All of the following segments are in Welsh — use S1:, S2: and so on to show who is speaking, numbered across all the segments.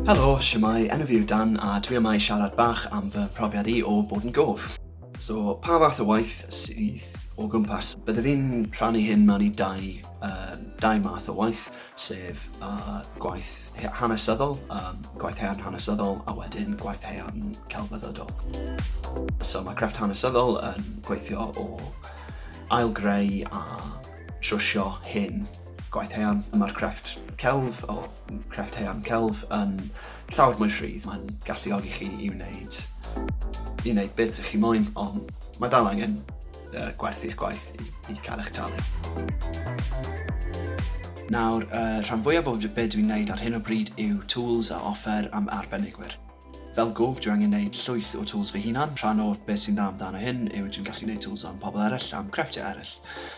S1: Helo, shwmae, enw fi yw Dan a dwi yma i siarad bach am fy profiad i o bod yn gof. So, pa fath o waith sydd o gwmpas? Bydde fi'n rhannu hyn mewn i dau math o waith, sef gwaith hanesyddol, gwaith haearn hanesyddol, a wedyn gwaith haearn celfyddydol. So, mae crefft hanesyddol yn gweithio o ailgreu a trwsio hyn gwaith haearn. Mae'r crefft celf o crefft haearn celf yn llawer mwy rhydd. Mae'n galluogi chi i wneud beth ych chi moyn, ond mae dal angen gwerthu'ch gwaith i cael eich talu. Nawr, rhan fwyaf o beth dwi'n wneud ar hyn o bryd yw tools a offer am arbenigwyr. Fel gof, dwi angen wneud llwyth o tools fy hunan. Rhan o beth sy'n dda amdano hyn yw dwi'n gallu wneud tools am pobl eraill, am crefftiau eraill.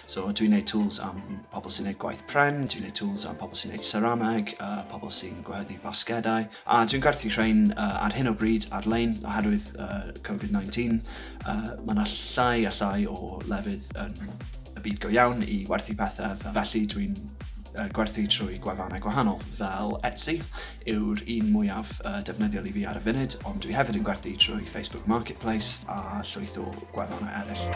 S1: So dwi'n wneud tools am pobl sy'n wneud gwaith pren, dwi'n wneud tools am pobl sy'n wneud cerameg, pobl sy'n gwehyddu basgedau. A dwi'n gwerthu rhain ar hyn o bryd ar-lein oherwydd Covid-19. Mae yna llai a llai o lefydd yn y byd go iawn i werthu pethau, felly dwi'n gwerthu trwy gwefannau gwahanol fel Etsy yw'r un mwyaf defnyddiol i fi ar y funud, ond dwi hefyd yn gwerthu trwy Facebook Marketplace a llwyth o gwefannau eraill.